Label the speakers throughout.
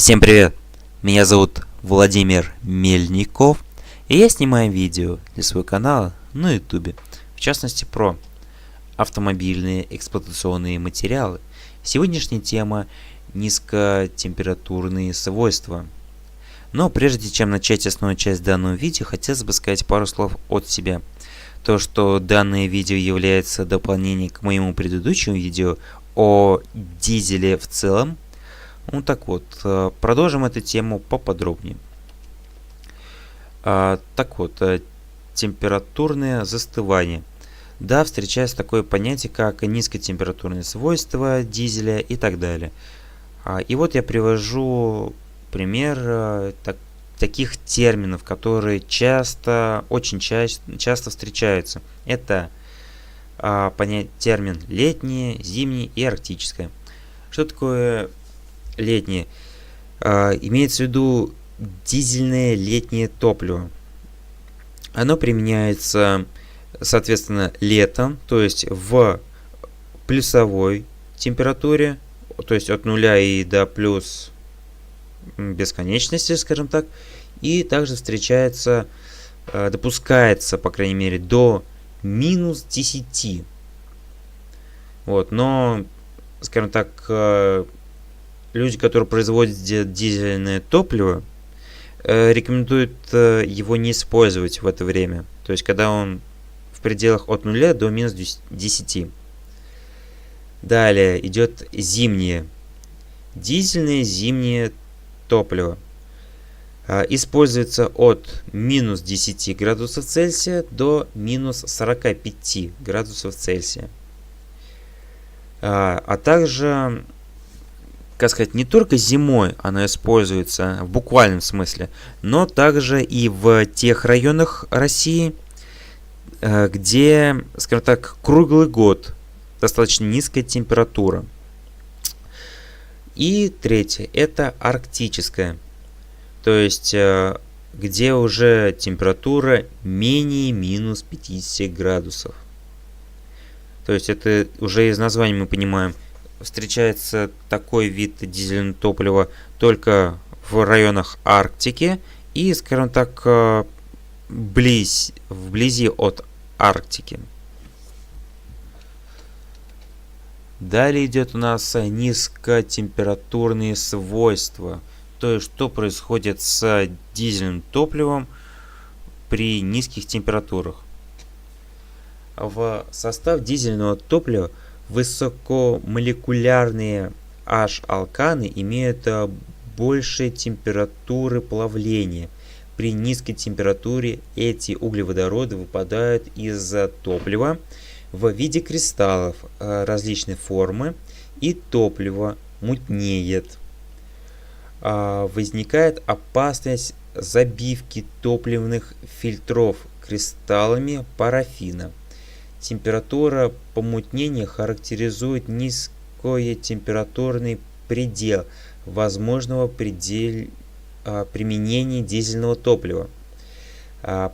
Speaker 1: Всем привет! Меня зовут Владимир Мельников, и я снимаю видео для своего канала на YouTube, в частности про автомобильные эксплуатационные материалы. Сегодняшняя тема — низкотемпературные свойства. Но прежде чем начать основную часть данного видео, хотелось бы сказать пару слов от себя. То, что данное видео является дополнением к моему предыдущему видео о дизеле в целом. Ну так вот, продолжим эту тему поподробнее. Температурное застывание. Да, встречается такое понятие, как низкотемпературные свойства дизеля и так далее. И вот я привожу пример таких терминов, которые очень часто встречаются. Это термин летнее, зимнее и арктическое. Что такое летнее? Имеется в виду дизельное летнее топливо. Оно применяется, соответственно, летом, то есть в плюсовой температуре, то есть от нуля и до плюс бесконечности, скажем так, и также допускается, по крайней мере, до минус 10. Вот, но, скажем так, люди, которые производят дизельное топливо, рекомендуют его не использовать в это время. То есть, когда он в пределах от 0 до минус 10. Далее идет зимнее. Дизельное зимнее топливо. Используется от минус 10 градусов Цельсия до минус 45 градусов Цельсия. А также, как сказать, не только зимой оно используется в буквальном смысле, но также и в тех районах России, где, скажем так, круглый год достаточно низкая температура. И третье — это арктическая, то есть где уже температура менее минус 50 градусов. То есть это уже из названия мы понимаем, встречается такой вид дизельного топлива только в районах Арктики и, скажем так, вблизи от Арктики. Далее идет у нас низкотемпературные свойства. То есть, что происходит с дизельным топливом при низких температурах. В состав дизельного топлива высокомолекулярные H-алканы имеют большие температуры плавления. При низкой температуре эти углеводороды выпадают из топлива в виде кристаллов различной формы, и топливо мутнеет. Возникает опасность забивки топливных фильтров кристаллами парафина. Температура помутнения характеризует низкотемпературный предел возможного применения дизельного топлива.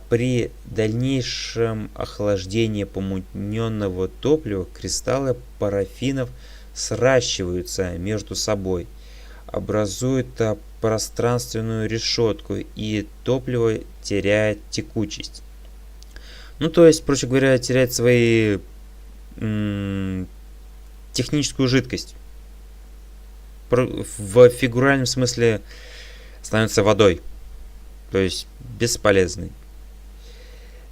Speaker 1: При дальнейшем охлаждении помутненного топлива кристаллы парафинов сращиваются между собой, образуют пространственную решетку, и топливо теряет текучесть. Ну, то есть, проще говоря, теряет свою техническую жидкость. В фигуральном смысле становится водой, то есть бесполезной.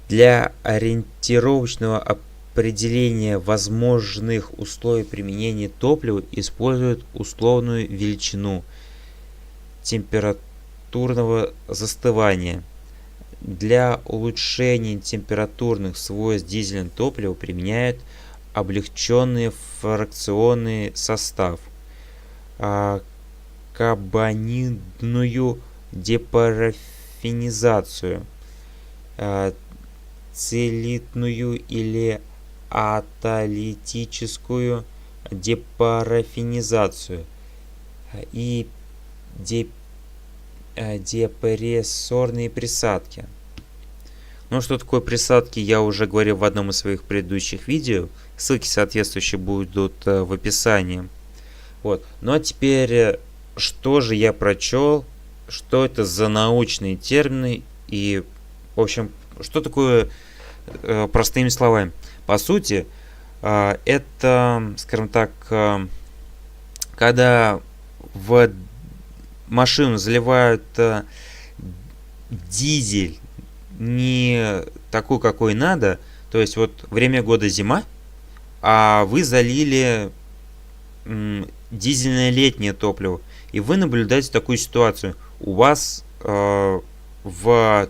Speaker 1: Для ориентировочного определения возможных условий применения топлива используют условную величину температурного застывания. Для улучшения температурных свойств дизельного топлива применяют облегченный фракционный состав, карбонидную депарафинизацию, целитную или аталитическую депарафинизацию и депрессорные присадки. Ну, что такое присадки, я уже говорил в одном из своих предыдущих видео. Ссылки соответствующие будут в описании. Вот. Ну а теперь что же я прочел, что это за научные термины и, в общем, что такое простыми словами. По сути, это, скажем так, когда в машину заливают дизель не такой, какой надо, то есть вот время года зима, а вы залили дизельное летнее топливо, и вы наблюдаете такую ситуацию. У вас в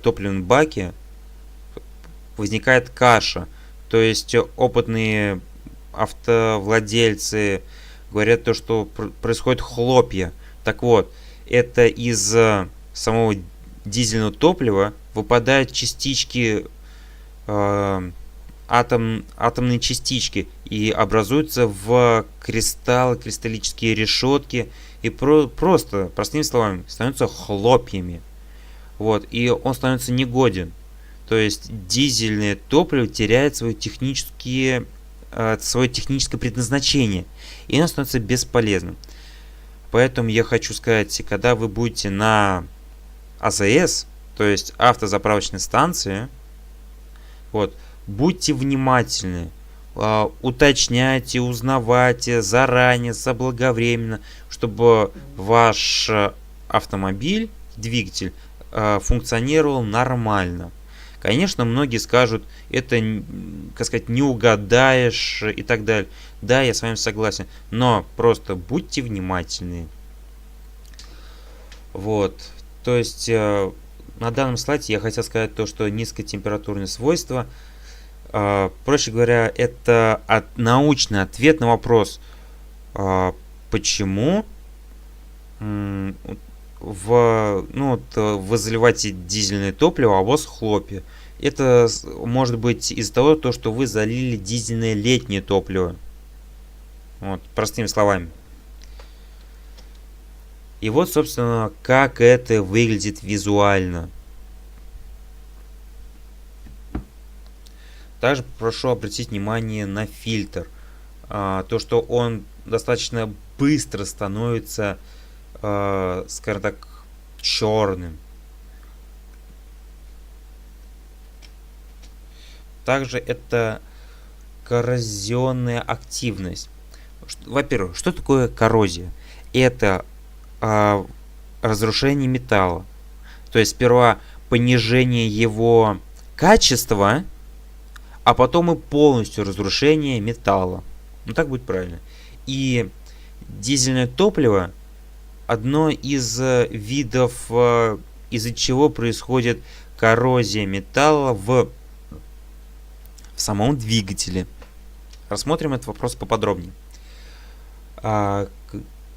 Speaker 1: топливном баке возникает каша, то есть опытные автовладельцы говорят то, что происходит хлопья. Так вот, это из самого дизельного топлива выпадают частички, атомные частички, и образуются в кристаллы, кристаллические решетки, и просто, простыми словами, становятся хлопьями. Вот, и он становится негоден. То есть дизельное топливо теряет свое техническое предназначение, и оно становится бесполезным. Поэтому я хочу сказать, когда вы будете на АЗС, то есть автозаправочной станции, вот, будьте внимательны, уточняйте, узнавайте заранее, заблаговременно, чтобы ваш автомобиль, двигатель функционировал нормально. Конечно, многие скажут, это, как сказать, не угадаешь и так далее. Да, я с вами согласен, но просто будьте внимательны. Вот, то есть на данном слайде я хотел сказать то, что низкотемпературные свойства, проще говоря, это научный ответ на вопрос, почему вы заливаете дизельное топливо, а у вас хлопья. Это может быть из-за того, что вы залили дизельное летнее топливо. Вот, простыми словами. И вот, собственно, как это выглядит визуально. Также прошу обратить внимание на фильтр. То, что он достаточно быстро становится, скажем так, черным. Также это коррозионная активность. Во-первых, что такое коррозия? Это разрушение металла. То есть сперва понижение его качества, а потом и полностью разрушение металла. Ну так будет правильно. И дизельное топливо одно из видов, из-за чего происходит коррозия металла в самом двигателе. Рассмотрим этот вопрос поподробнее.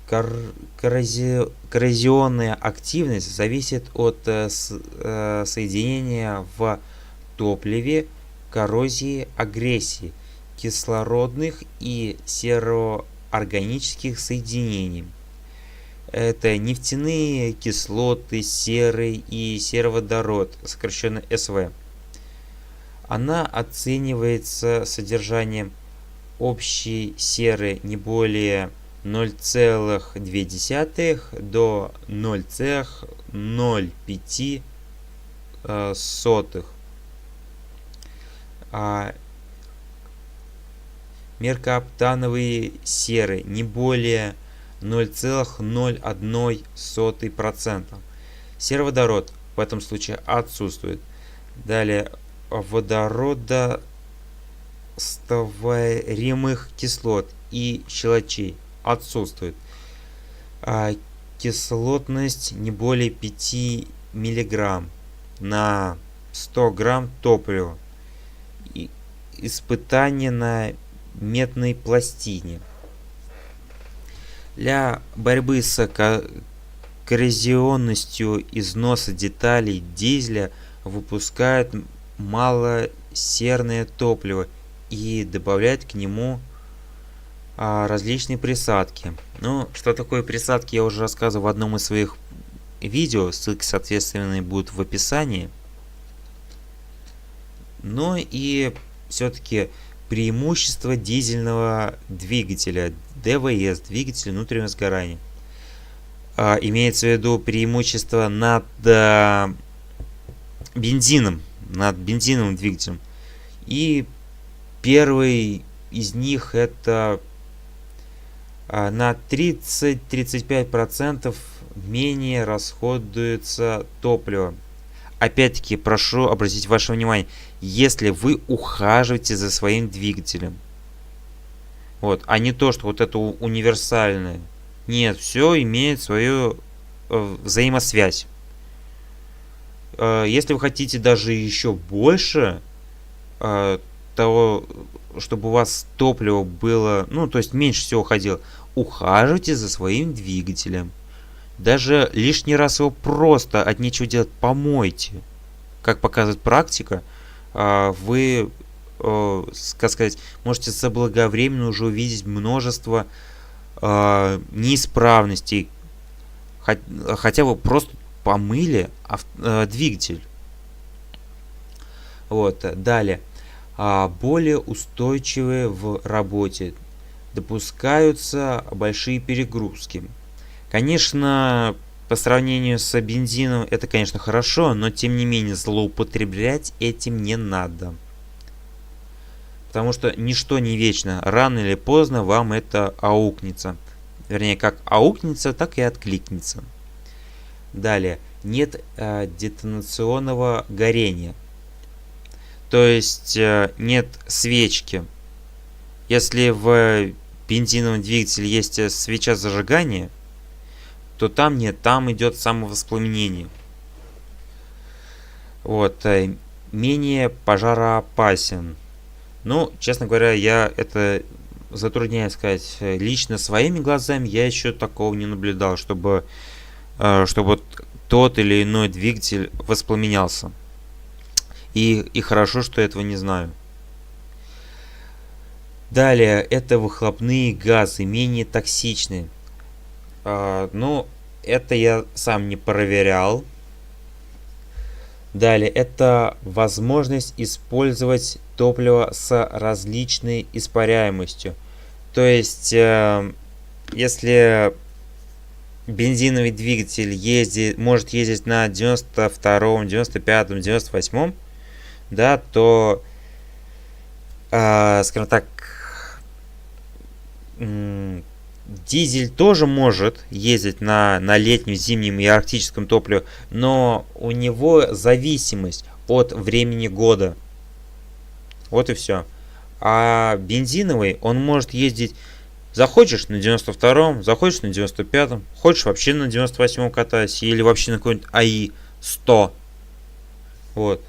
Speaker 1: Коррозионная активность зависит от соединения в топливе коррозии агрессии кислородных и сероорганических соединений. Это нефтяные кислоты, серый и сероводород, сокращенно СВ. Она оценивается содержанием общей серы не более 0,2 до 0,05. Меркаоптановые серы не более 0,01%. Сероводород в этом случае отсутствует. Далее водородорастворимых кислот и щелочей отсутствует. Кислотность не более 5 мг на 100 грамм топлива. Испытание на медной пластине. Для борьбы с коррозионностью износа деталей дизеля выпускают малосерное топливо и добавляют к нему различные присадки. Ну, что такое присадки, я уже рассказывал в одном из своих видео, ссылки, соответственно, будут в описании. Но и все-таки преимущество дизельного двигателя ДВС, двигателя внутреннего сгорания. имеется в виду преимущество над бензином, над бензиновым двигателем. И первый из них это на 30-35% менее расходуется топливо. Опять-таки, прошу обратить ваше внимание, если вы ухаживаете за своим двигателем. Вот, а не то, что вот это универсальное. Нет, все имеет свою взаимосвязь. Если вы хотите даже еще больше того, чтобы у вас топливо было, ну, то есть меньше всего уходило, ухаживайте за своим двигателем. Даже лишний раз его просто от нечего делать помойте. Как показывает практика, вы, как сказать, можете заблаговременно уже увидеть множество неисправностей. Хотя вы просто помыли двигатель. Вот, далее. Более устойчивые в работе. Допускаются большие перегрузки. Конечно, по сравнению с бензином это, конечно, хорошо, но тем не менее злоупотреблять этим не надо. Потому что ничто не вечно. Рано или поздно вам это аукнется. Вернее, как аукнется, так и откликнется. Далее. Нет детонационного горения. То есть нет свечки. Если в бензиновом двигателе есть свеча зажигания, то там нет, там идет самовоспламенение. Вот, менее пожароопасен. Ну, честно говоря, я это затрудняюсь сказать. Лично своими глазами я еще такого не наблюдал, чтобы тот или иной двигатель воспламенялся. И хорошо, что этого не знаю. Далее, это выхлопные газы, менее токсичны. Ну, это я сам не проверял. Далее, это возможность использовать топливо с различной испаряемостью. То есть, если бензиновый двигатель может ездить на 92-м, 95-м, 98-м, да, то, скажем так, дизель тоже может ездить на летнем, зимнем и арктическом топливе, но у него зависимость от времени года. Вот и все. А бензиновый, он может ездить, захочешь на 92-м, захочешь на 95-м, хочешь вообще на 98-м катайся, или вообще на какой-нибудь АИ-100. Вот.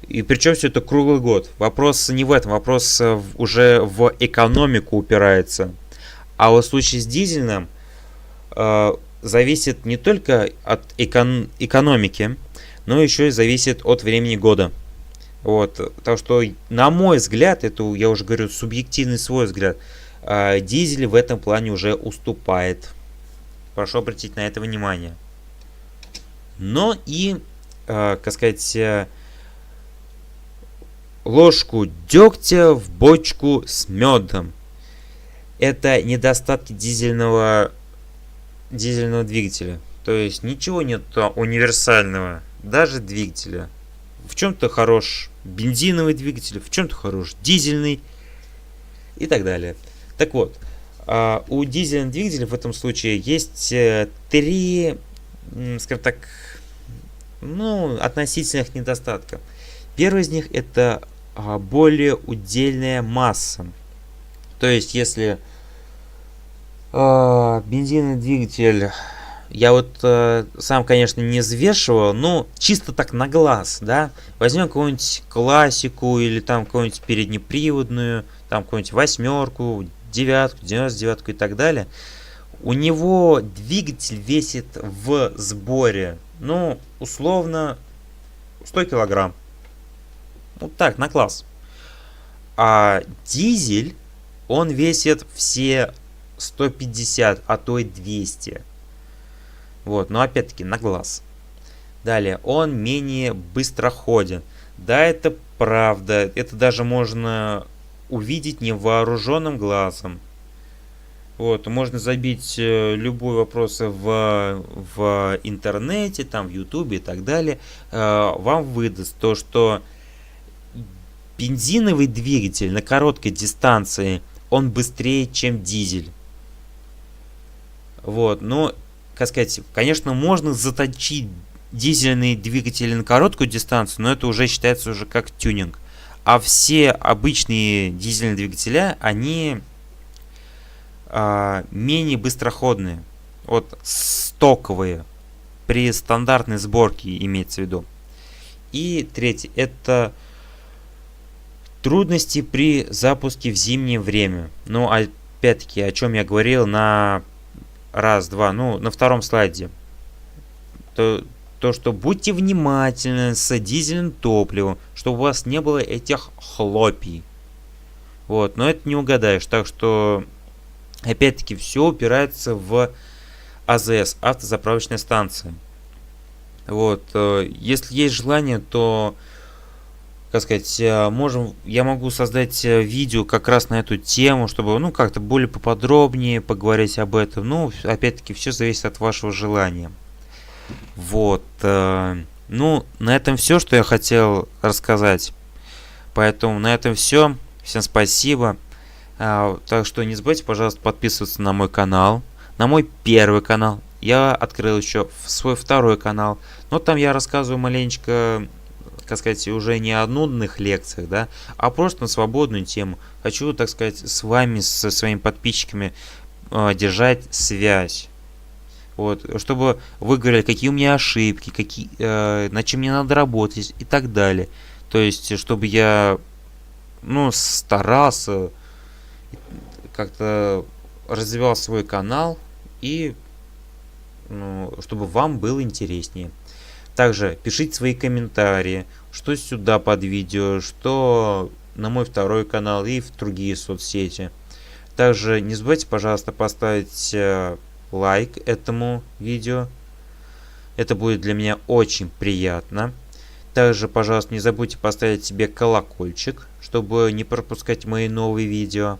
Speaker 1: И причем все это круглый год. Вопрос не в этом, вопрос уже в экономику упирается. А вот в случае с дизельным зависит не только от экономики, но еще и зависит от времени года. Вот. Так что, на мой взгляд, это, я уже говорю, субъективный свой взгляд, дизель в этом плане уже уступает. Прошу обратить на это внимание. Но и, как сказать, ложку дегтя в бочку с медом. Это недостатки дизельного двигателя. То есть ничего нет универсального, даже двигателя. В чем-то хорош бензиновый двигатель, в чем-то хорош дизельный и так далее. Так вот, у дизельного двигателя в этом случае есть три, скажем так, относительных недостатка. Первый из них это более удельная масса. То есть, если бензиновый двигатель, я вот сам, конечно, не взвешивал, но чисто так на глаз, да, возьмем какую-нибудь классику или там какую-нибудь переднеприводную, там какую-нибудь 8-ку, 9-ку, 99-ку и так далее. У него двигатель весит в сборе, условно, 100 килограмм. Вот так, на класс. А дизель, он весит все 150, а то и 200. Вот, но опять-таки на глаз. Далее, он менее быстроходен. Да, это правда. Это даже можно увидеть невооруженным глазом. Вот, можно забить любой вопрос в интернете, там, в Ютубе и так далее. Вам выдаст то, что бензиновый двигатель на короткой дистанции, он быстрее, чем дизель. Вот, но, как сказать, конечно, можно заточить дизельные двигатели на короткую дистанцию, но это уже считается уже как тюнинг. А все обычные дизельные двигателя, они менее быстроходные. Вот стоковые. При стандартной сборке имеется в виду. И третье. Это трудности при запуске в зимнее время. Ну, опять-таки, о чем я говорил на на втором слайде. То, что будьте внимательны с дизельным топливом, чтобы у вас не было этих хлопий. Вот, но это не угадаешь. Так что, опять-таки, все упирается в АЗС, автозаправочная станция. Вот, если есть желание, то, как сказать, я могу создать видео как раз на эту тему, чтобы, как-то более поподробнее поговорить об этом. Ну, опять-таки, все зависит от вашего желания. Вот, на этом все, что я хотел рассказать. Поэтому на этом все. Всем спасибо. Так что не забывайте, пожалуйста, подписываться на мой канал, на мой первый канал. Я открыл еще свой второй канал, но там я рассказываю маленечко, как сказать, уже не о нудных лекциях, да, а просто на свободную тему. Хочу, так сказать, с вами, со своими подписчиками держать связь. Вот, чтобы вы говорили, какие у меня ошибки, над чем мне надо работать и так далее. То есть, чтобы я, старался, как-то развивал свой канал и, чтобы вам было интереснее. Также пишите свои комментарии, что сюда под видео, что на мой второй канал и в другие соцсети. Также не забывайте, пожалуйста, поставить лайк этому видео. Это будет для меня очень приятно. Также, пожалуйста, не забудьте поставить себе колокольчик, чтобы не пропускать мои новые видео.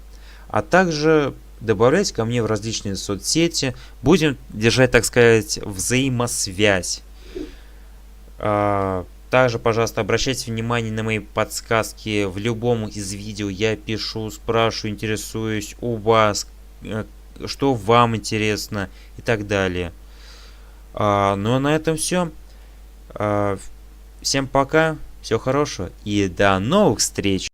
Speaker 1: А также добавляйте ко мне в различные соцсети. Будем держать, так сказать, взаимосвязь. Также, пожалуйста, обращайте внимание на мои подсказки. В любом из видео я пишу, спрашиваю, интересуюсь у вас, что вам интересно и так далее. На этом все. Всем пока, всего хорошего и до новых встреч!